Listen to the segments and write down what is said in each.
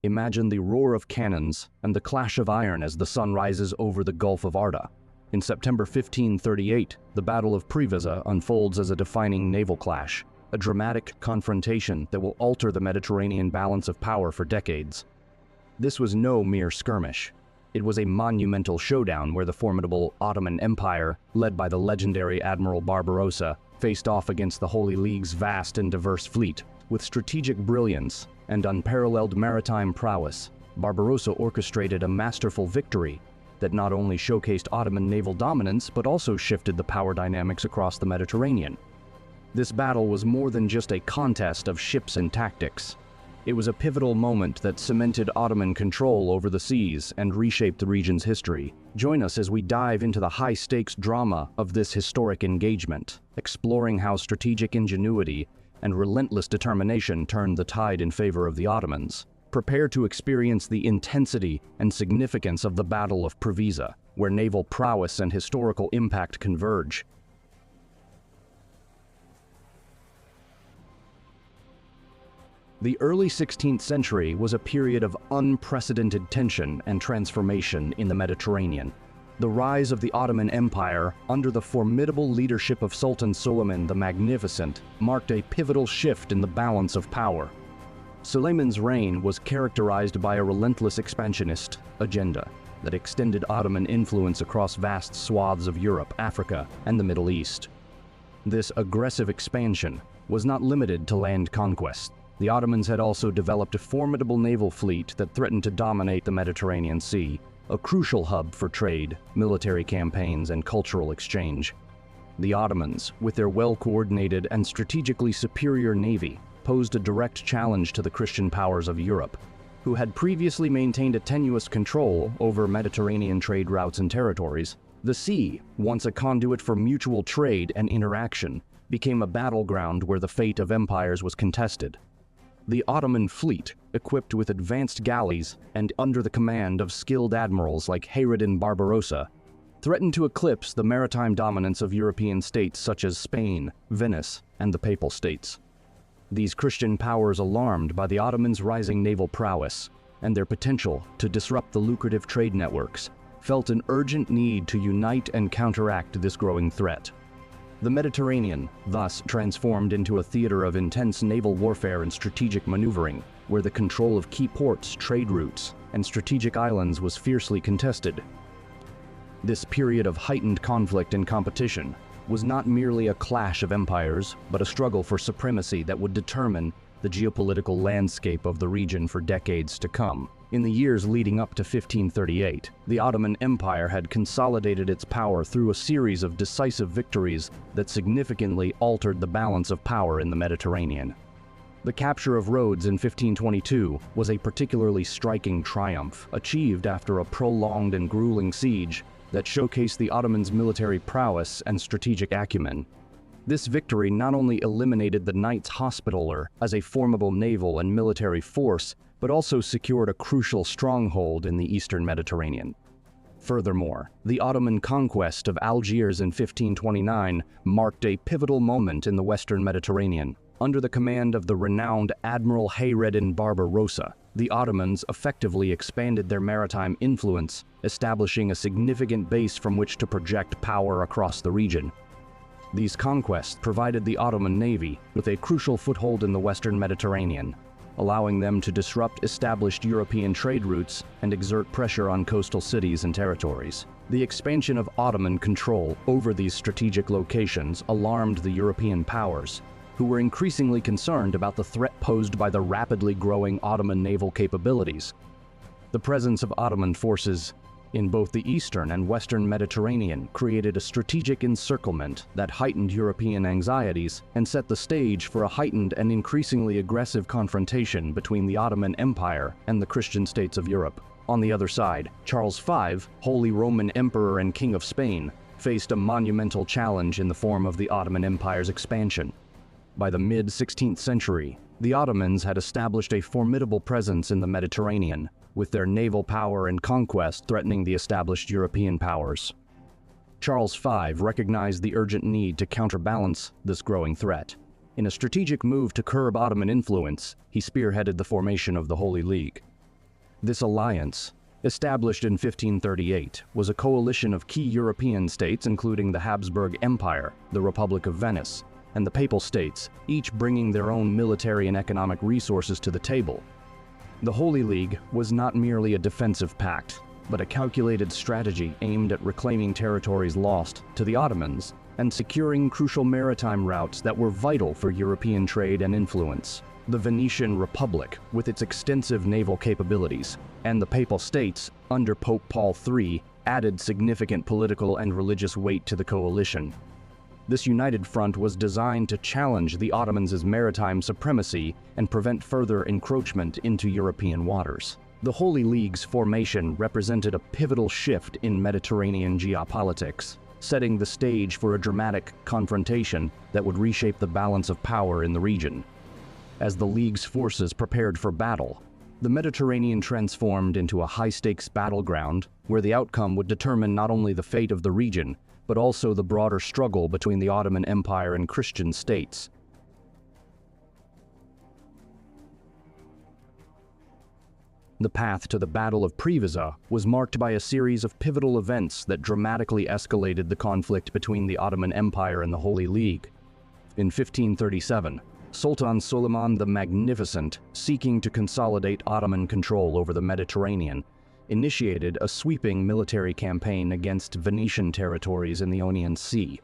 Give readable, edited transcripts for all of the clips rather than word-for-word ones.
Imagine the roar of cannons and the clash of iron as the sun rises over the Gulf of Arta. In September 1538, the Battle of Preveza unfolds as a defining naval clash, a dramatic confrontation that will alter the Mediterranean balance of power for decades. This was no mere skirmish. It was a monumental showdown where the formidable Ottoman Empire, led by the legendary Admiral Barbarossa, faced off against the Holy League's vast and diverse fleet. With strategic brilliance and unparalleled maritime prowess, Barbarossa orchestrated a masterful victory that not only showcased Ottoman naval dominance but also shifted the power dynamics across the Mediterranean. This battle was more than just a contest of ships and tactics. It was a pivotal moment that cemented Ottoman control over the seas and reshaped the region's history. Join us as we dive into the high-stakes drama of this historic engagement, exploring how strategic ingenuity and relentless determination turned the tide in favor of the Ottomans. Prepare to experience the intensity and significance of the Battle of Preveza, where naval prowess and historical impact converge. The early 16th century was a period of unprecedented tension and transformation in the Mediterranean. The rise of the Ottoman Empire, under the formidable leadership of Sultan Suleiman the Magnificent, marked a pivotal shift in the balance of power. Suleiman's reign was characterized by a relentless expansionist agenda that extended Ottoman influence across vast swaths of Europe, Africa, and the Middle East. This aggressive expansion was not limited to land conquest. The Ottomans had also developed a formidable naval fleet that threatened to dominate the Mediterranean Sea, a crucial hub for trade, military campaigns, and cultural exchange. The Ottomans, with their well-coordinated and strategically superior navy, posed a direct challenge to the Christian powers of Europe, who had previously maintained a tenuous control over Mediterranean trade routes and territories. The sea, once a conduit for mutual trade and interaction, became a battleground where the fate of empires was contested. The Ottoman fleet, equipped with advanced galleys and under the command of skilled admirals like Hayreddin Barbarossa, threatened to eclipse the maritime dominance of European states such as Spain, Venice, and the Papal States. These Christian powers, alarmed by the Ottomans' rising naval prowess and their potential to disrupt the lucrative trade networks, felt an urgent need to unite and counteract this growing threat. The Mediterranean, thus, transformed into a theater of intense naval warfare and strategic maneuvering, where the control of key ports, trade routes, and strategic islands was fiercely contested. This period of heightened conflict and competition was not merely a clash of empires, but a struggle for supremacy that would determine the geopolitical landscape of the region for decades to come. In the years leading up to 1538, the Ottoman Empire had consolidated its power through a series of decisive victories that significantly altered the balance of power in the Mediterranean. The capture of Rhodes in 1522 was a particularly striking triumph, achieved after a prolonged and grueling siege that showcased the Ottomans' military prowess and strategic acumen. This victory not only eliminated the Knights Hospitaller as a formidable naval and military force, but also secured a crucial stronghold in the eastern Mediterranean. Furthermore, the Ottoman conquest of Algiers in 1529 marked a pivotal moment in the western Mediterranean. Under the command of the renowned Admiral Hayreddin Barbarossa, the Ottomans effectively expanded their maritime influence, establishing a significant base from which to project power across the region. These conquests provided the Ottoman navy with a crucial foothold in the western Mediterranean, allowing them to disrupt established European trade routes and exert pressure on coastal cities and territories. The expansion of Ottoman control over these strategic locations alarmed the European powers, who were increasingly concerned about the threat posed by the rapidly growing Ottoman naval capabilities. The presence of Ottoman forces in both the eastern and western Mediterranean created a strategic encirclement that heightened European anxieties and set the stage for a heightened and increasingly aggressive confrontation between the Ottoman Empire and the Christian states of Europe. On the other side, Charles V, Holy Roman Emperor and King of Spain, faced a monumental challenge in the form of the Ottoman Empire's expansion. By the mid-16th century, the Ottomans had established a formidable presence in the Mediterranean, with their naval power and conquest threatening the established European powers. Charles V recognized the urgent need to counterbalance this growing threat. In a strategic move to curb Ottoman influence, he spearheaded the formation of the Holy League. This alliance, established in 1538, was a coalition of key European states including the Habsburg Empire, the Republic of Venice, and the Papal States, each bringing their own military and economic resources to the table. The Holy League was not merely a defensive pact, but a calculated strategy aimed at reclaiming territories lost to the Ottomans and securing crucial maritime routes that were vital for European trade and influence. The Venetian Republic, with its extensive naval capabilities, and the Papal States, under Pope Paul III, added significant political and religious weight to the coalition. This united front was designed to challenge the Ottomans' maritime supremacy and prevent further encroachment into European waters. The Holy League's formation represented a pivotal shift in Mediterranean geopolitics, setting the stage for a dramatic confrontation that would reshape the balance of power in the region. As the League's forces prepared for battle, the Mediterranean transformed into a high-stakes battleground where the outcome would determine not only the fate of the region, but also the broader struggle between the Ottoman Empire and Christian states. The path to the Battle of Preveza was marked by a series of pivotal events that dramatically escalated the conflict between the Ottoman Empire and the Holy League. In 1537, Sultan Suleiman the Magnificent, seeking to consolidate Ottoman control over the Mediterranean, initiated a sweeping military campaign against Venetian territories in the Ionian Sea.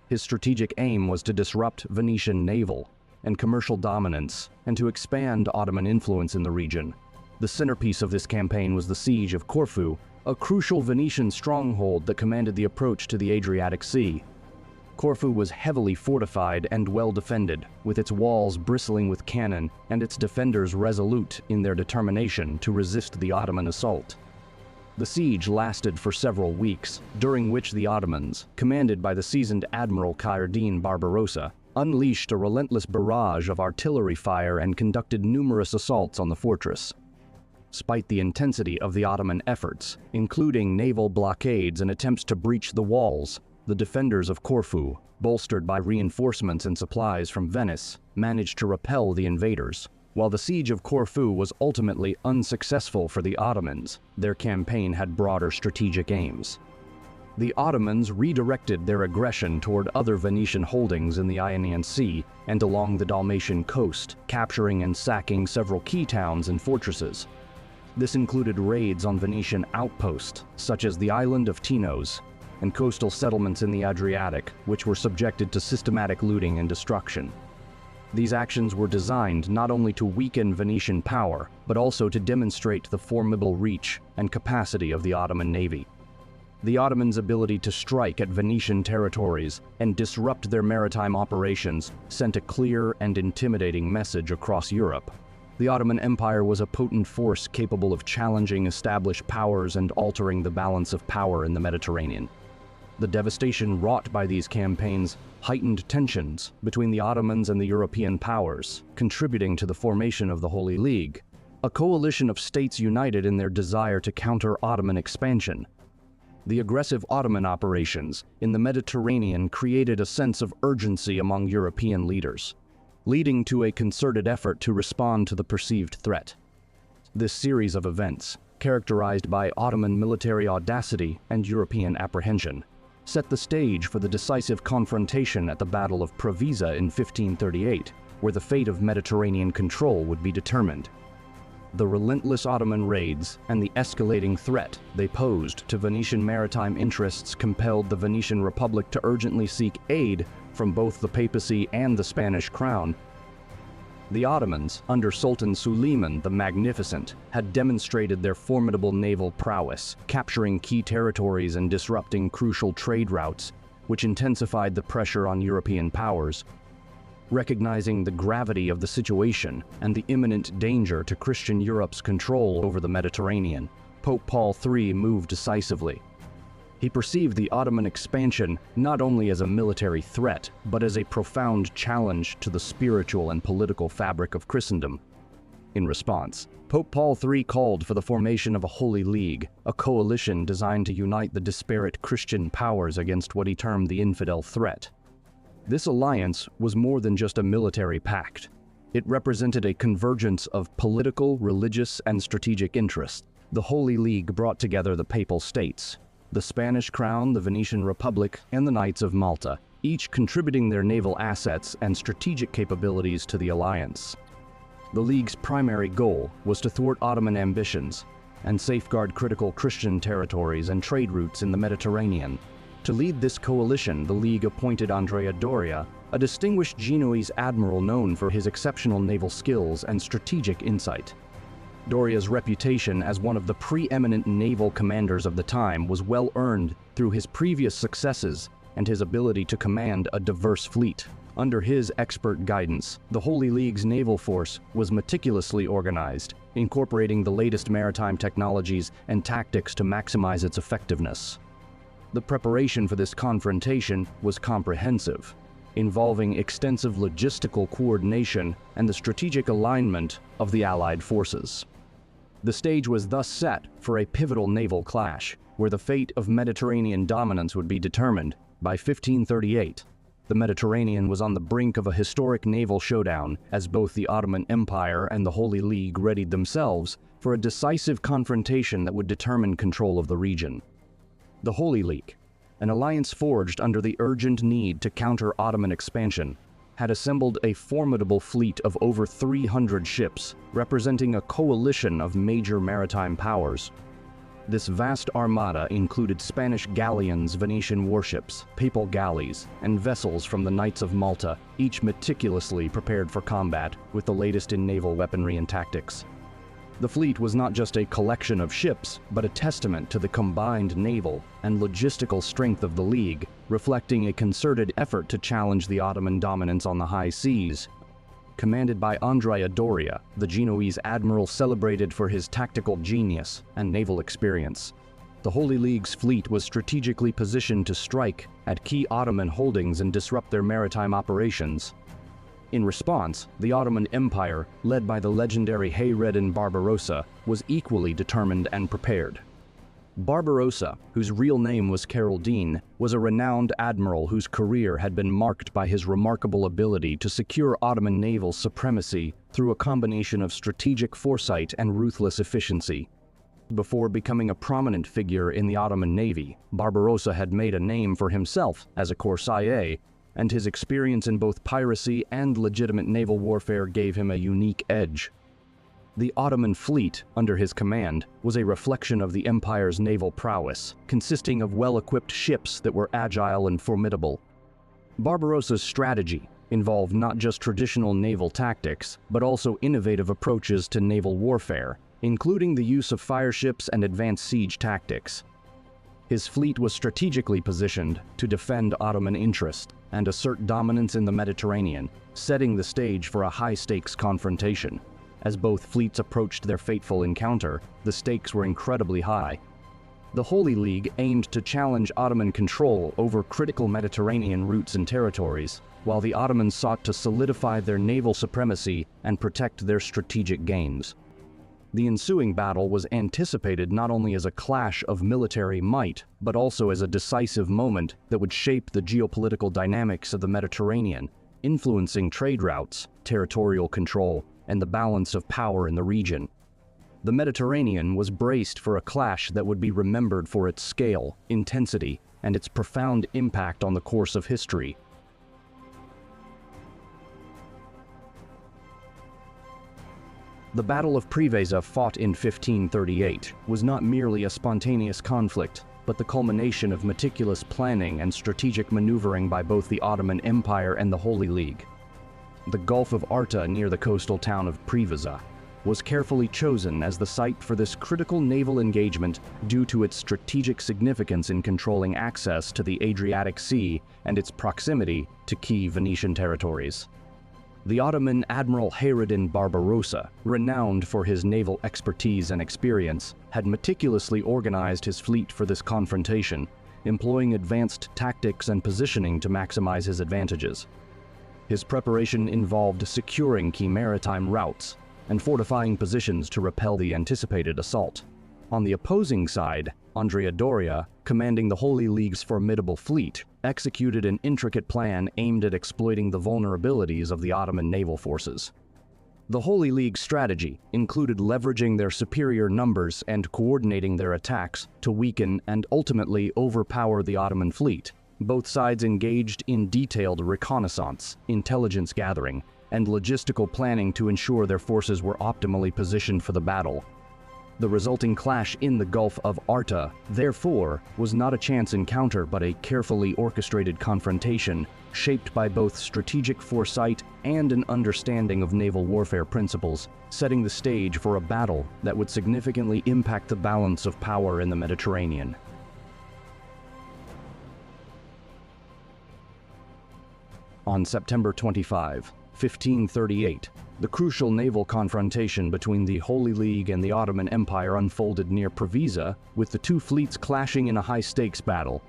His strategic aim was to disrupt Venetian naval and commercial dominance and to expand Ottoman influence in the region. The centerpiece of this campaign was the siege of Corfu, a crucial Venetian stronghold that commanded the approach to the Adriatic Sea. Corfu was heavily fortified and well defended, with its walls bristling with cannon and its defenders resolute in their determination to resist the Ottoman assault. The siege lasted for several weeks, during which the Ottomans, commanded by the seasoned Admiral Barbarossa, unleashed a relentless barrage of artillery fire and conducted numerous assaults on the fortress. Despite the intensity of the Ottoman efforts, including naval blockades and attempts to breach the walls, the defenders of Corfu, bolstered by reinforcements and supplies from Venice, managed to repel the invaders. While the siege of Corfu was ultimately unsuccessful for the Ottomans, their campaign had broader strategic aims. The Ottomans redirected their aggression toward other Venetian holdings in the Ionian Sea and along the Dalmatian coast, capturing and sacking several key towns and fortresses. This included raids on Venetian outposts, such as the island of Tinos, and coastal settlements in the Adriatic, which were subjected to systematic looting and destruction. These actions were designed not only to weaken Venetian power, but also to demonstrate the formidable reach and capacity of the Ottoman navy. The Ottomans' ability to strike at Venetian territories and disrupt their maritime operations sent a clear and intimidating message across Europe. The Ottoman Empire was a potent force capable of challenging established powers and altering the balance of power in the Mediterranean. The devastation wrought by these campaigns heightened tensions between the Ottomans and the European powers, contributing to the formation of the Holy League, a coalition of states united in their desire to counter Ottoman expansion. The aggressive Ottoman operations in the Mediterranean created a sense of urgency among European leaders, leading to a concerted effort to respond to the perceived threat. This series of events, characterized by Ottoman military audacity and European apprehension, set the stage for the decisive confrontation at the Battle of Preveza in 1538, where the fate of Mediterranean control would be determined. The relentless Ottoman raids and the escalating threat they posed to Venetian maritime interests compelled the Venetian Republic to urgently seek aid from both the papacy and the Spanish crown. The Ottomans, under Sultan Suleiman the Magnificent, had demonstrated their formidable naval prowess, capturing key territories and disrupting crucial trade routes, which intensified the pressure on European powers. Recognizing the gravity of the situation and the imminent danger to Christian Europe's control over the Mediterranean, Pope Paul III moved decisively. He perceived the Ottoman expansion not only as a military threat, but as a profound challenge to the spiritual and political fabric of Christendom. In response, Pope Paul III called for the formation of a Holy League, a coalition designed to unite the disparate Christian powers against what he termed the infidel threat. This alliance was more than just a military pact. It represented a convergence of political, religious, and strategic interests. The Holy League brought together the Papal States, the Spanish Crown, the Venetian Republic, and the Knights of Malta, each contributing their naval assets and strategic capabilities to the alliance. The League's primary goal was to thwart Ottoman ambitions and safeguard critical Christian territories and trade routes in the Mediterranean. To lead this coalition, the League appointed Andrea Doria, a distinguished Genoese admiral known for his exceptional naval skills and strategic insight. Doria's reputation as one of the preeminent naval commanders of the time was well earned through his previous successes and his ability to command a diverse fleet. Under his expert guidance, the Holy League's naval force was meticulously organized, incorporating the latest maritime technologies and tactics to maximize its effectiveness. The preparation for this confrontation was comprehensive, involving extensive logistical coordination and the strategic alignment of the Allied forces. The stage was thus set for a pivotal naval clash, where the fate of Mediterranean dominance would be determined. By 1538, the Mediterranean was on the brink of a historic naval showdown as both the Ottoman Empire and the Holy League readied themselves for a decisive confrontation that would determine control of the region. The Holy League, an alliance forged under the urgent need to counter Ottoman expansion, had assembled a formidable fleet of over 300 ships, representing a coalition of major maritime powers. This vast armada included Spanish galleons, Venetian warships, papal galleys, and vessels from the Knights of Malta, each meticulously prepared for combat with the latest in naval weaponry and tactics. The fleet was not just a collection of ships, but a testament to the combined naval and logistical strength of the League, reflecting a concerted effort to challenge the Ottoman dominance on the high seas. Commanded by Andrea Doria, the Genoese admiral celebrated for his tactical genius and naval experience. The Holy League's fleet was strategically positioned to strike at key Ottoman holdings and disrupt their maritime operations. In response, the Ottoman Empire, led by the legendary Admiral Barbarossa, was equally determined and prepared. Barbarossa, whose real name was Caroline, was a renowned admiral whose career had been marked by his remarkable ability to secure Ottoman naval supremacy through a combination of strategic foresight and ruthless efficiency. Before becoming a prominent figure in the Ottoman Navy, Barbarossa had made a name for himself as a courtier, and his experience in both piracy and legitimate naval warfare gave him a unique edge. The Ottoman fleet, under his command, was a reflection of the empire's naval prowess, consisting of well-equipped ships that were agile and formidable. Barbarossa's strategy involved not just traditional naval tactics, but also innovative approaches to naval warfare, including the use of fireships and advanced siege tactics. His fleet was strategically positioned to defend Ottoman interests and assert dominance in the Mediterranean, setting the stage for a high-stakes confrontation. As both fleets approached their fateful encounter, the stakes were incredibly high. The Holy League aimed to challenge Ottoman control over critical Mediterranean routes and territories, while the Ottomans sought to solidify their naval supremacy and protect their strategic gains. The ensuing battle was anticipated not only as a clash of military might, but also as a decisive moment that would shape the geopolitical dynamics of the Mediterranean, influencing trade routes, territorial control, and the balance of power in the region. The Mediterranean was braced for a clash that would be remembered for its scale, intensity, and its profound impact on the course of history. The Battle of Preveza, fought in 1538, was not merely a spontaneous conflict, but the culmination of meticulous planning and strategic maneuvering by both the Ottoman Empire and the Holy League. The Gulf of Arta, near the coastal town of Preveza, was carefully chosen as the site for this critical naval engagement due to its strategic significance in controlling access to the Adriatic Sea and its proximity to key Venetian territories. The Ottoman Admiral Barbarossa, renowned for his naval expertise and experience, had meticulously organized his fleet for this confrontation, employing advanced tactics and positioning to maximize his advantages. His preparation involved securing key maritime routes and fortifying positions to repel the anticipated assault. On the opposing side, Andrea Doria, commanding the Holy League's formidable fleet, executed an intricate plan aimed at exploiting the vulnerabilities of the Ottoman naval forces. The Holy League's strategy included leveraging their superior numbers and coordinating their attacks to weaken and ultimately overpower the Ottoman fleet. Both sides engaged in detailed reconnaissance, intelligence gathering, and logistical planning to ensure their forces were optimally positioned for the battle. The resulting clash in the Gulf of Arta, therefore, was not a chance encounter but a carefully orchestrated confrontation shaped by both strategic foresight and an understanding of naval warfare principles, setting the stage for a battle that would significantly impact the balance of power in the Mediterranean. On September 25, 1538, the crucial naval confrontation between the Holy League and the Ottoman Empire unfolded near Preveza, with the two fleets clashing in a high-stakes battle.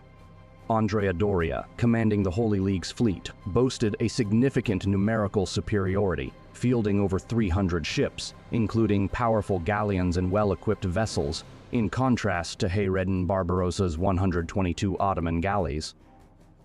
Andrea Doria, commanding the Holy League's fleet, boasted a significant numerical superiority, fielding over 300 ships, including powerful galleons and well-equipped vessels, in contrast to Admiral Barbarossa's 122 Ottoman galleys.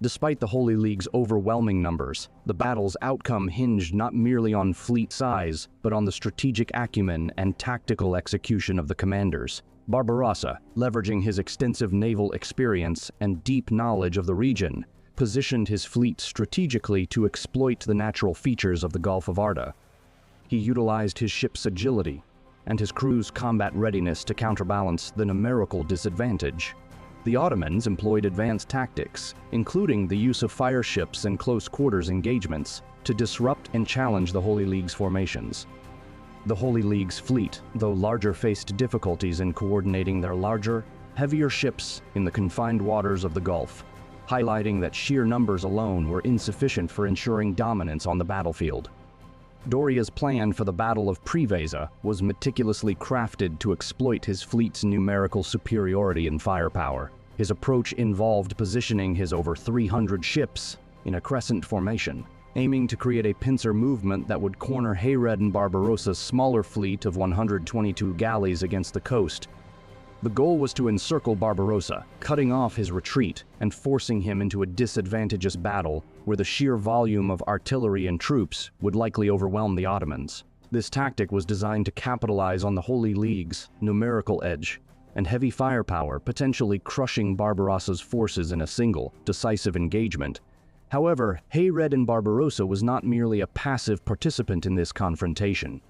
Despite the Holy League's overwhelming numbers, the battle's outcome hinged not merely on fleet size, but on the strategic acumen and tactical execution of the commanders. Barbarossa, leveraging his extensive naval experience and deep knowledge of the region, positioned his fleet strategically to exploit the natural features of the Gulf of Arta. He utilized his ship's agility and his crew's combat readiness to counterbalance the numerical disadvantage. The Ottomans employed advanced tactics, including the use of fire ships and close-quarters engagements, to disrupt and challenge the Holy League's formations. The Holy League's fleet, though larger, faced difficulties in coordinating their larger, heavier ships in the confined waters of the Gulf, highlighting that sheer numbers alone were insufficient for ensuring dominance on the battlefield. Doria's plan for the Battle of Preveza was meticulously crafted to exploit his fleet's numerical superiority and firepower. His approach involved positioning his over 300 ships in a crescent formation, aiming to create a pincer movement that would corner Admiral Barbarossa's smaller fleet of 122 galleys against the coast. The goal was to encircle Barbarossa, cutting off his retreat and forcing him into a disadvantageous battle where the sheer volume of artillery and troops would likely overwhelm the Ottomans. This tactic was designed to capitalize on the Holy League's numerical edge and heavy firepower, potentially crushing Barbarossa's forces in a single, decisive engagement. However, Admiral Barbarossa was not merely a passive participant in this confrontation.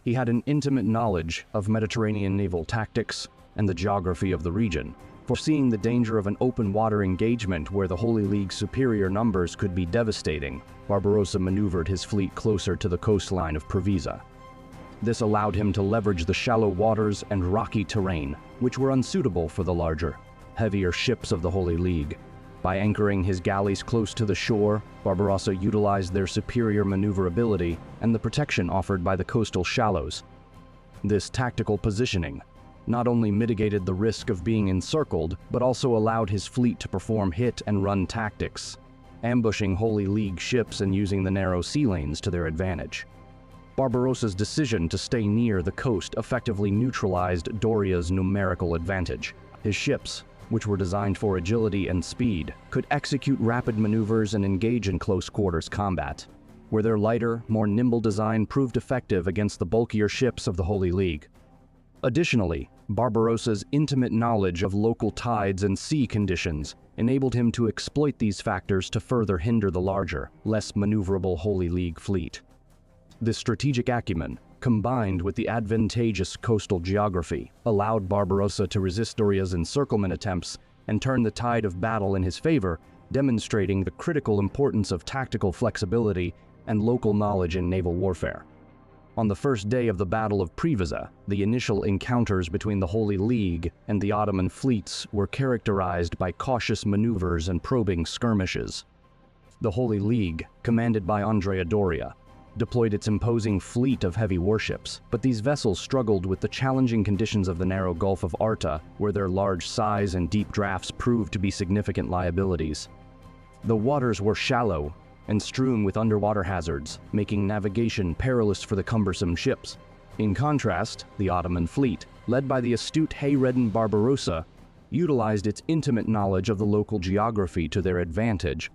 He had an intimate knowledge of Mediterranean naval tactics and the geography of the region, foreseeing the danger of an open-water engagement where the Holy League's superior numbers could be devastating. Barbarossa maneuvered his fleet closer to the coastline of Preveza. This allowed him to leverage the shallow waters and rocky terrain, which were unsuitable for the larger, heavier ships of the Holy League. By anchoring his galleys close to the shore, Barbarossa utilized their superior maneuverability and the protection offered by the coastal shallows. This tactical positioning not only mitigated the risk of being encircled, but also allowed his fleet to perform hit-and-run tactics, ambushing Holy League ships and using the narrow sea lanes to their advantage. Barbarossa's decision to stay near the coast effectively neutralized Doria's numerical advantage. His ships, which were designed for agility and speed, could execute rapid maneuvers and engage in close-quarters combat, where their lighter, more nimble design proved effective against the bulkier ships of the Holy League. Additionally, Barbarossa's intimate knowledge of local tides and sea conditions enabled him to exploit these factors to further hinder the larger, less maneuverable Holy League fleet. This strategic acumen, combined with the advantageous coastal geography, allowed Barbarossa to resist Doria's encirclement attempts and turn the tide of battle in his favor, demonstrating the critical importance of tactical flexibility and local knowledge in naval warfare. On the first day of the Battle of Preveza, the initial encounters between the Holy League and the Ottoman fleets were characterized by cautious maneuvers and probing skirmishes. The Holy League, commanded by Andrea Doria, deployed its imposing fleet of heavy warships, but these vessels struggled with the challenging conditions of the narrow Gulf of Arta, where their large size and deep drafts proved to be significant liabilities. The waters were shallow and strewn with underwater hazards, making navigation perilous for the cumbersome ships. In contrast, the Ottoman fleet, led by the astute Admiral Barbarossa, utilized its intimate knowledge of the local geography to their advantage.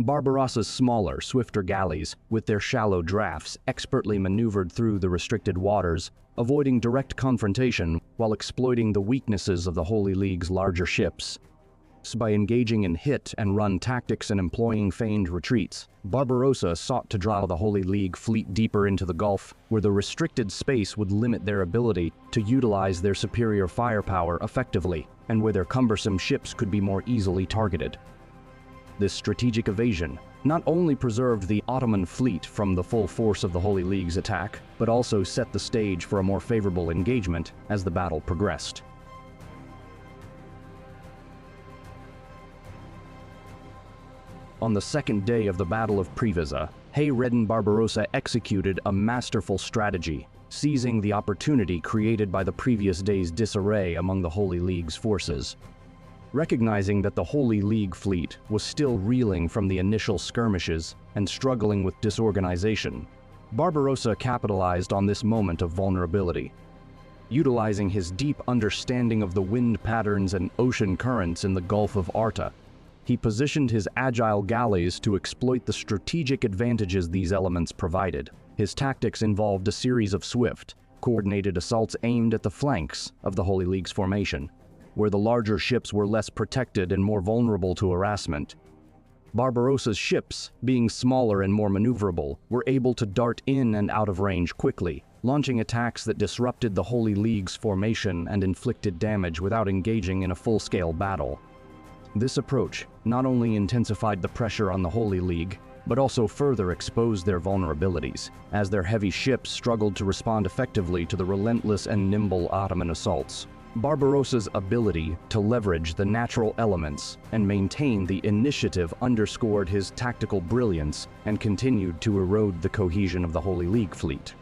Barbarossa's smaller, swifter galleys, with their shallow drafts, expertly maneuvered through the restricted waters, avoiding direct confrontation while exploiting the weaknesses of the Holy League's larger ships. By engaging in hit-and-run tactics and employing feigned retreats, Barbarossa sought to draw the Holy League fleet deeper into the Gulf, where the restricted space would limit their ability to utilize their superior firepower effectively, and where their cumbersome ships could be more easily targeted. This strategic evasion not only preserved the Ottoman fleet from the full force of the Holy League's attack, but also set the stage for a more favorable engagement as the battle progressed. On the second day of the Battle of Preveza, hay-ridden Barbarossa executed a masterful strategy, seizing the opportunity created by the previous day's disarray among the Holy League's forces. Recognizing that the Holy League fleet was still reeling from the initial skirmishes and struggling with disorganization, Barbarossa capitalized on this moment of vulnerability. Utilizing his deep understanding of the wind patterns and ocean currents in the Gulf of Arta, he positioned his agile galleys to exploit the strategic advantages these elements provided. His tactics involved a series of swift, coordinated assaults aimed at the flanks of the Holy League's formation, where the larger ships were less protected and more vulnerable to harassment. Barbarossa's ships, being smaller and more maneuverable, were able to dart in and out of range quickly, launching attacks that disrupted the Holy League's formation and inflicted damage without engaging in a full-scale battle. This approach not only intensified the pressure on the Holy League, but also further exposed their vulnerabilities, as their heavy ships struggled to respond effectively to the relentless and nimble Ottoman assaults. Barbarossa's ability to leverage the natural elements and maintain the initiative underscored his tactical brilliance and continued to erode the cohesion of the Holy League fleet.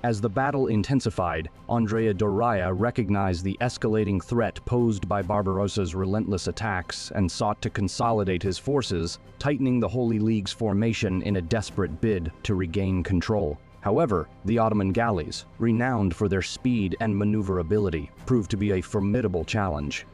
As the battle intensified, Andrea Doria recognized the escalating threat posed by Barbarossa's relentless attacks and sought to consolidate his forces, tightening the Holy League's formation in a desperate bid to regain control. However, the Ottoman galleys, renowned for their speed and maneuverability, proved to be a formidable challenge.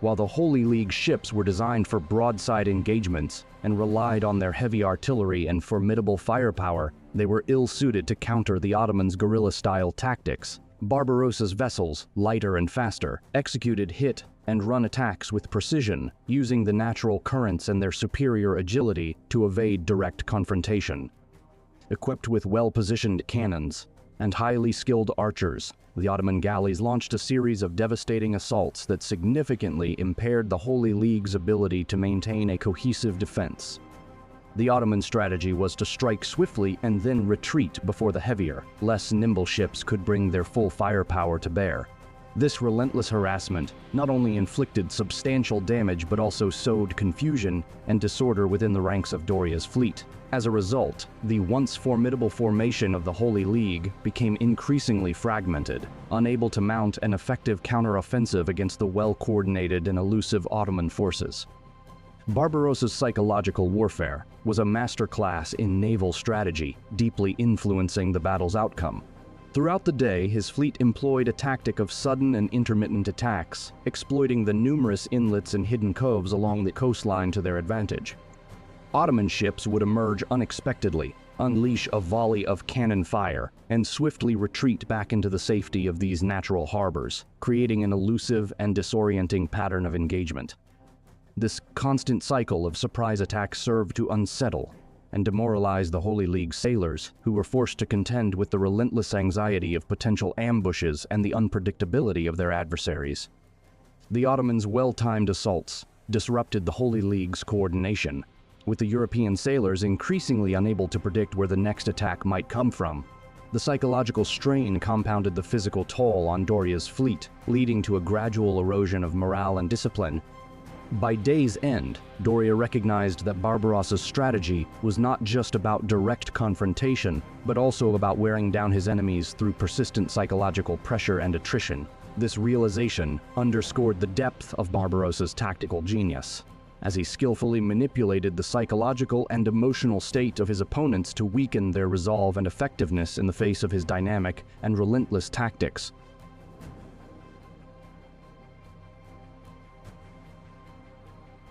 While the Holy League ships were designed for broadside engagements and relied on their heavy artillery and formidable firepower, they were ill-suited to counter the Ottomans' guerrilla-style tactics. Barbarossa's vessels, lighter and faster, executed hit-and-run attacks with precision, using the natural currents and their superior agility to evade direct confrontation. Equipped with well-positioned cannons and highly skilled archers, the Ottoman galleys launched a series of devastating assaults that significantly impaired the Holy League's ability to maintain a cohesive defense. The Ottoman strategy was to strike swiftly and then retreat before the heavier, less nimble ships could bring their full firepower to bear. This relentless harassment not only inflicted substantial damage but also sowed confusion and disorder within the ranks of Doria's fleet. As a result, the once formidable formation of the Holy League became increasingly fragmented, unable to mount an effective counteroffensive against the well-coordinated and elusive Ottoman forces. Barbarossa's psychological warfare was a masterclass in naval strategy, deeply influencing the battle's outcome. Throughout the day, his fleet employed a tactic of sudden and intermittent attacks, exploiting the numerous inlets and hidden coves along the coastline to their advantage. Ottoman ships would emerge unexpectedly, unleash a volley of cannon fire, and swiftly retreat back into the safety of these natural harbors, creating an elusive and disorienting pattern of engagement. This constant cycle of surprise attacks served to unsettle and demoralize the Holy League sailors, who were forced to contend with the relentless anxiety of potential ambushes and the unpredictability of their adversaries. The Ottomans' well-timed assaults disrupted the Holy League's coordination, with the European sailors increasingly unable to predict where the next attack might come from. The psychological strain compounded the physical toll on Doria's fleet, leading to a gradual erosion of morale and discipline. By day's end, Doria recognized that Barbarossa's strategy was not just about direct confrontation, but also about wearing down his enemies through persistent psychological pressure and attrition. This realization underscored the depth of Barbarossa's tactical genius, as he skillfully manipulated the psychological and emotional state of his opponents to weaken their resolve and effectiveness in the face of his dynamic and relentless tactics.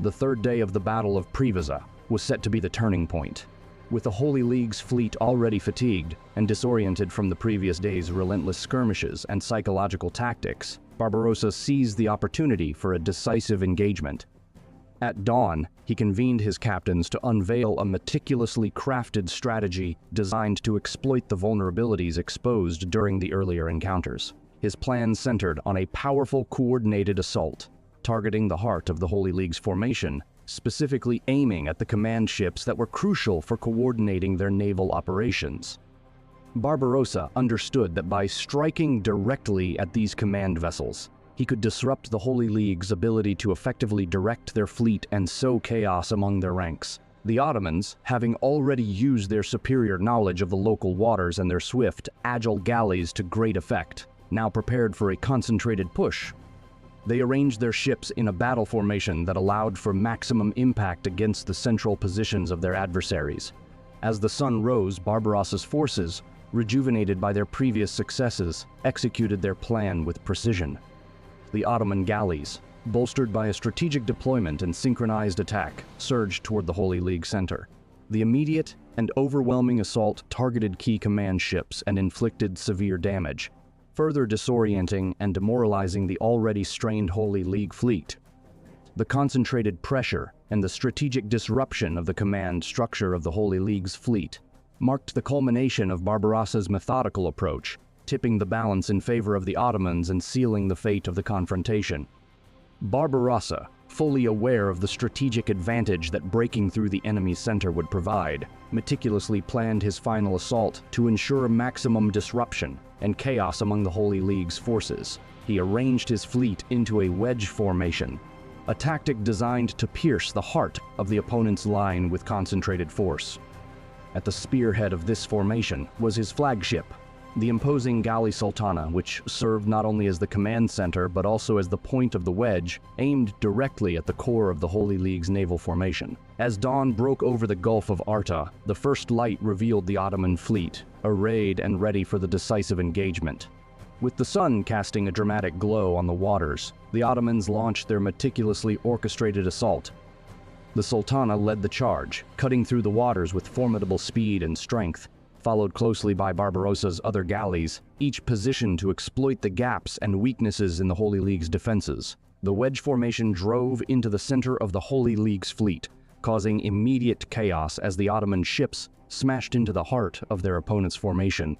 The third day of the Battle of Preveza was set to be the turning point. With the Holy League's fleet already fatigued and disoriented from the previous day's relentless skirmishes and psychological tactics, Barbarossa seized the opportunity for a decisive engagement. At dawn, he convened his captains to unveil a meticulously crafted strategy designed to exploit the vulnerabilities exposed during the earlier encounters. His plan centered on a powerful coordinated assault, targeting the heart of the Holy League's formation, specifically aiming at the command ships that were crucial for coordinating their naval operations. Barbarossa understood that by striking directly at these command vessels, he could disrupt the Holy League's ability to effectively direct their fleet and sow chaos among their ranks. The Ottomans, having already used their superior knowledge of the local waters and their swift, agile galleys to great effect, now prepared for a concentrated push. They arranged their ships in a battle formation that allowed for maximum impact against the central positions of their adversaries. As the sun rose, Barbarossa's forces, rejuvenated by their previous successes, executed their plan with precision. The Ottoman galleys, bolstered by a strategic deployment and synchronized attack, surged toward the Holy League center. The immediate and overwhelming assault targeted key command ships and inflicted severe damage, further disorienting and demoralizing the already strained Holy League fleet. The concentrated pressure and the strategic disruption of the command structure of the Holy League's fleet marked the culmination of Barbarossa's methodical approach, tipping the balance in favor of the Ottomans and sealing the fate of the confrontation. Barbarossa, fully aware of the strategic advantage that breaking through the enemy's center would provide, meticulously planned his final assault to ensure maximum disruption and chaos among the Holy League's forces. He arranged his fleet into a wedge formation, a tactic designed to pierce the heart of the opponent's line with concentrated force. At the spearhead of this formation was his flagship, the imposing galley Sultana, which served not only as the command center but also as the point of the wedge, aimed directly at the core of the Holy League's naval formation. As dawn broke over the Gulf of Arta, the first light revealed the Ottoman fleet, arrayed and ready for the decisive engagement. With the sun casting a dramatic glow on the waters, the Ottomans launched their meticulously orchestrated assault. The Sultana led the charge, cutting through the waters with formidable speed and strength, followed closely by Barbarossa's other galleys, each positioned to exploit the gaps and weaknesses in the Holy League's defenses. The wedge formation drove into the center of the Holy League's fleet, causing immediate chaos as the Ottoman ships smashed into the heart of their opponent's formation.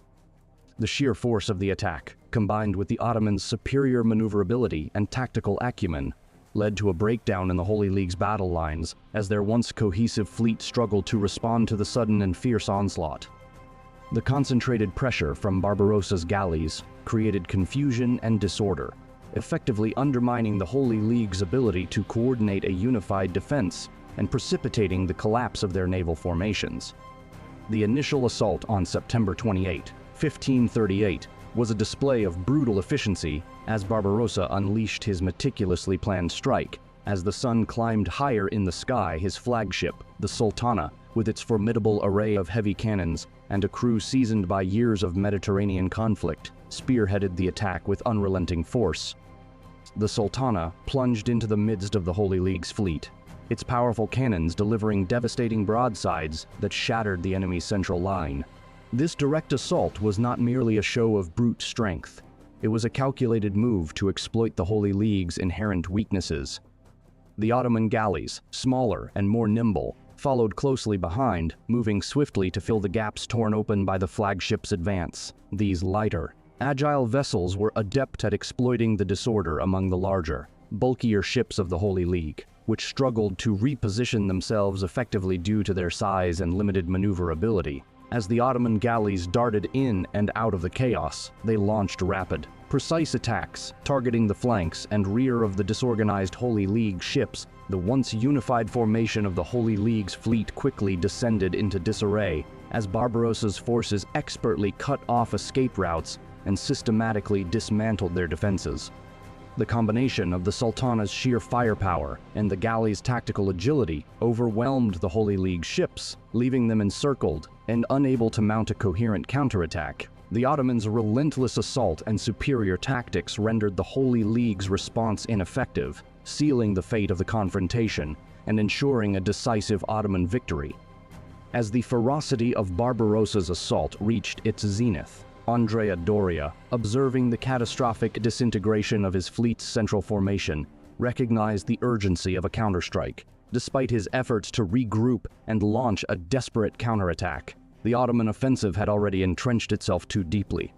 The sheer force of the attack, combined with the Ottomans' superior maneuverability and tactical acumen, led to a breakdown in the Holy League's battle lines as their once cohesive fleet struggled to respond to the sudden and fierce onslaught. The concentrated pressure from Barbarossa's galleys created confusion and disorder, effectively undermining the Holy League's ability to coordinate a unified defense and precipitating the collapse of their naval formations. The initial assault on September 28, 1538, was a display of brutal efficiency as Barbarossa unleashed his meticulously planned strike. As the sun climbed higher in the sky, his flagship, the Sultana, with its formidable array of heavy cannons and a crew seasoned by years of Mediterranean conflict, spearheaded the attack with unrelenting force. The Sultana plunged into the midst of the Holy League's fleet, its powerful cannons delivering devastating broadsides that shattered the enemy's central line. This direct assault was not merely a show of brute strength. It was a calculated move to exploit the Holy League's inherent weaknesses. The Ottoman galleys, smaller and more nimble, followed closely behind, moving swiftly to fill the gaps torn open by the flagship's advance. These lighter, agile vessels were adept at exploiting the disorder among the larger, bulkier ships of the Holy League, which struggled to reposition themselves effectively due to their size and limited maneuverability. As the Ottoman galleys darted in and out of the chaos, they launched rapid, precise attacks, targeting the flanks and rear of the disorganized Holy League ships. The once unified formation of the Holy League's fleet quickly descended into disarray as Barbarossa's forces expertly cut off escape routes and systematically dismantled their defenses. The combination of the Sultana's sheer firepower and the galley's tactical agility overwhelmed the Holy League ships, leaving them encircled and unable to mount a coherent counterattack. The Ottomans' relentless assault and superior tactics rendered the Holy League's response ineffective, sealing the fate of the confrontation and ensuring a decisive Ottoman victory. As the ferocity of Barbarossa's assault reached its zenith, Andrea Doria, observing the catastrophic disintegration of his fleet's central formation, recognized the urgency of a counterstrike. Despite his efforts to regroup and launch a desperate counterattack, the Ottoman offensive had already entrenched itself too deeply.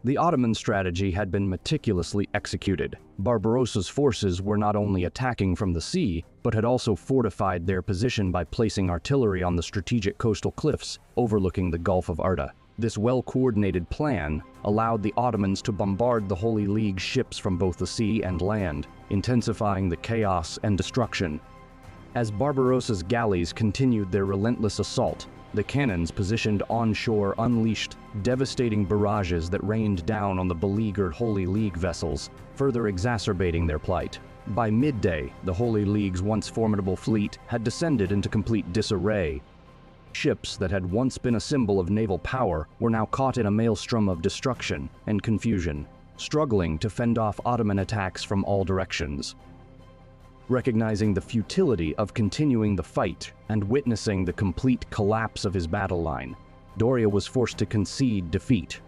The Ottoman strategy had been meticulously executed. Barbarossa's forces were not only attacking from the sea, but had also fortified their position by placing artillery on the strategic coastal cliffs overlooking the Gulf of Arta. This well-coordinated plan allowed the Ottomans to bombard the Holy League ships from both the sea and land, intensifying the chaos and destruction. As Barbarossa's galleys continued their relentless assault, the cannons positioned onshore unleashed devastating barrages that rained down on the beleaguered Holy League vessels, further exacerbating their plight. By midday, the Holy League's once formidable fleet had descended into complete disarray. Ships that had once been a symbol of naval power were now caught in a maelstrom of destruction and confusion, struggling to fend off Ottoman attacks from all directions. Recognizing the futility of continuing the fight and witnessing the complete collapse of his battle line, Doria was forced to concede defeat.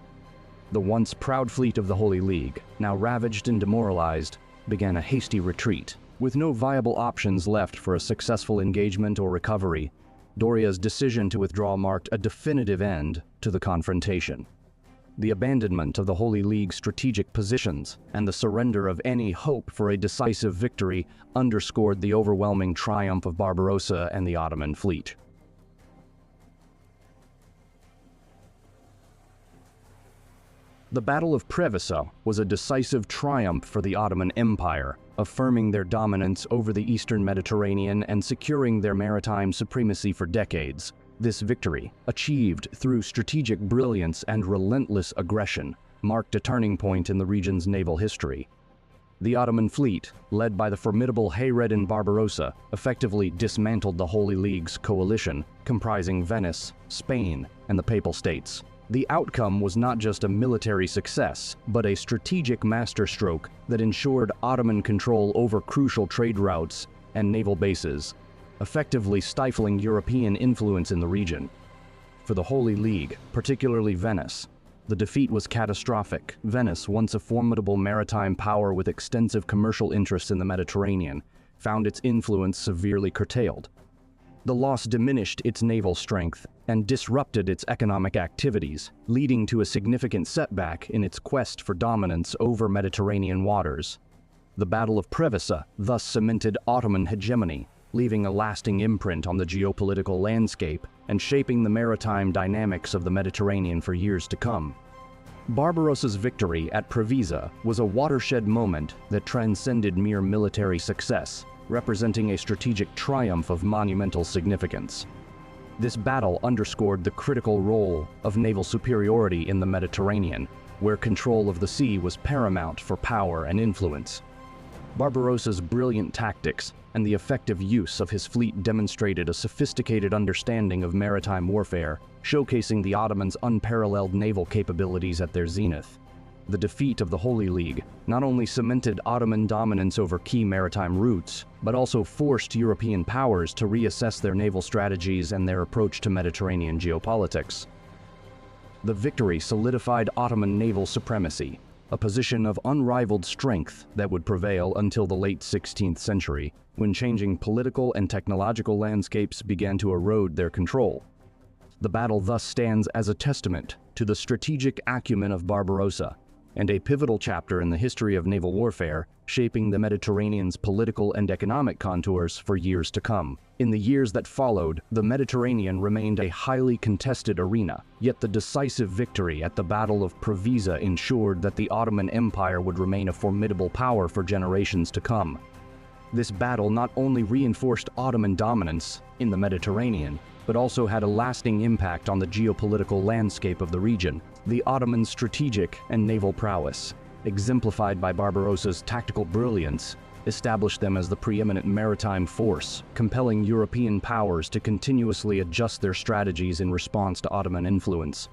The once proud fleet of the Holy League, now ravaged and demoralized, began a hasty retreat. With no viable options left for a successful engagement or recovery, Doria's decision to withdraw marked a definitive end to the confrontation. The abandonment of the Holy League's strategic positions and the surrender of any hope for a decisive victory underscored the overwhelming triumph of Barbarossa and the Ottoman fleet. The Battle of Preveza was a decisive triumph for the Ottoman Empire, affirming their dominance over the eastern Mediterranean and securing their maritime supremacy for decades. This victory, achieved through strategic brilliance and relentless aggression, marked a turning point in the region's naval history. The Ottoman fleet, led by the formidable Hayreddin Barbarossa, effectively dismantled the Holy League's coalition, comprising Venice, Spain, and the Papal States. The outcome was not just a military success, but a strategic masterstroke that ensured Ottoman control over crucial trade routes and naval bases, effectively stifling European influence in the region. For the Holy League, particularly Venice, the defeat was catastrophic. Venice, once a formidable maritime power with extensive commercial interests in the Mediterranean, found its influence severely curtailed. The loss diminished its naval strength and disrupted its economic activities, leading to a significant setback in its quest for dominance over Mediterranean waters. The Battle of Preveza thus cemented Ottoman hegemony, leaving a lasting imprint on the geopolitical landscape and shaping the maritime dynamics of the Mediterranean for years to come. Barbarossa's victory at Preveza was a watershed moment that transcended mere military success, representing a strategic triumph of monumental significance. This battle underscored the critical role of naval superiority in the Mediterranean, where control of the sea was paramount for power and influence. Barbarossa's brilliant tactics and the effective use of his fleet demonstrated a sophisticated understanding of maritime warfare, showcasing the Ottomans' unparalleled naval capabilities at their zenith. The defeat of the Holy League not only cemented Ottoman dominance over key maritime routes, but also forced European powers to reassess their naval strategies and their approach to Mediterranean geopolitics. The victory solidified Ottoman naval supremacy, a position of unrivaled strength that would prevail until the late 16th century, when changing political and technological landscapes began to erode their control. The battle thus stands as a testament to the strategic acumen of Barbarossa, and a pivotal chapter in the history of naval warfare, shaping the Mediterranean's political and economic contours for years to come. In the years that followed, the Mediterranean remained a highly contested arena, yet the decisive victory at the Battle of Preveza ensured that the Ottoman Empire would remain a formidable power for generations to come. This battle not only reinforced Ottoman dominance in the Mediterranean, but also had a lasting impact on the geopolitical landscape of the region. The Ottoman strategic and naval prowess, exemplified by Barbarossa's tactical brilliance, established them as the preeminent maritime force, compelling European powers to continuously adjust their strategies in response to Ottoman influence.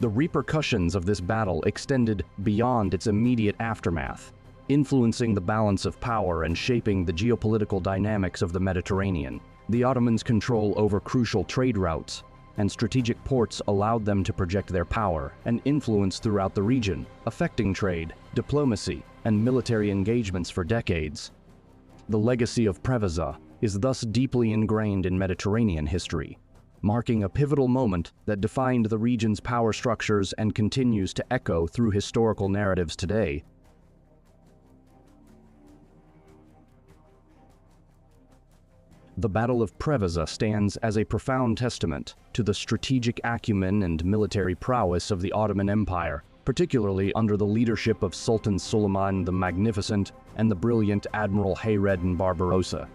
The repercussions of this battle extended beyond its immediate aftermath. influencing the balance of power and shaping the geopolitical dynamics of the Mediterranean. The Ottomans' control over crucial trade routes and strategic ports allowed them to project their power and influence throughout the region, affecting trade, diplomacy, and military engagements for decades. The legacy of Preveza is thus deeply ingrained in Mediterranean history, marking a pivotal moment that defined the region's power structures and continues to echo through historical narratives today. The Battle of Preveza stands as a profound testament to the strategic acumen and military prowess of the Ottoman Empire, particularly under the leadership of Sultan Suleiman the Magnificent and the brilliant Admiral Barbarossa.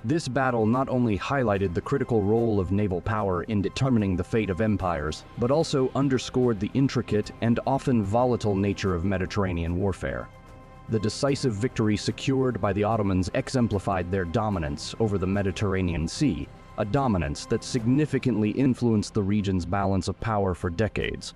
This battle not only highlighted the critical role of naval power in determining the fate of empires, but also underscored the intricate and often volatile nature of Mediterranean warfare. The decisive victory secured by the Ottomans exemplified their dominance over the Mediterranean Sea, a dominance that significantly influenced the region's balance of power for decades.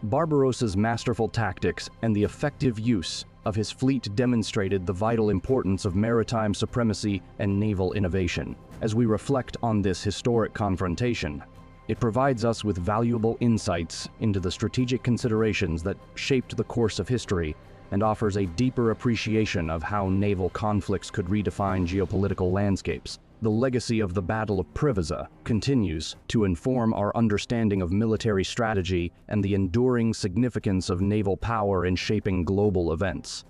Barbarossa's masterful tactics and the effective use of his fleet demonstrated the vital importance of maritime supremacy and naval innovation. As we reflect on this historic confrontation, it provides us with valuable insights into the strategic considerations that shaped the course of history and offers a deeper appreciation of how naval conflicts could redefine geopolitical landscapes. The legacy of the Battle of Preveza continues to inform our understanding of military strategy and the enduring significance of naval power in shaping global events.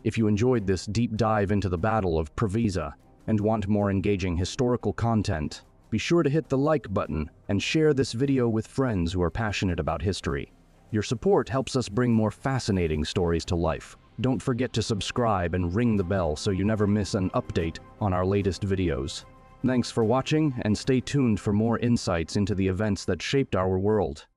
If you enjoyed this deep dive into the Battle of Preveza and want more engaging historical content, be sure to hit the like button and share this video with friends who are passionate about history. Your support helps us bring more fascinating stories to life. Don't forget to subscribe and ring the bell so you never miss an update on our latest videos. Thanks for watching, and stay tuned for more insights into the events that shaped our world.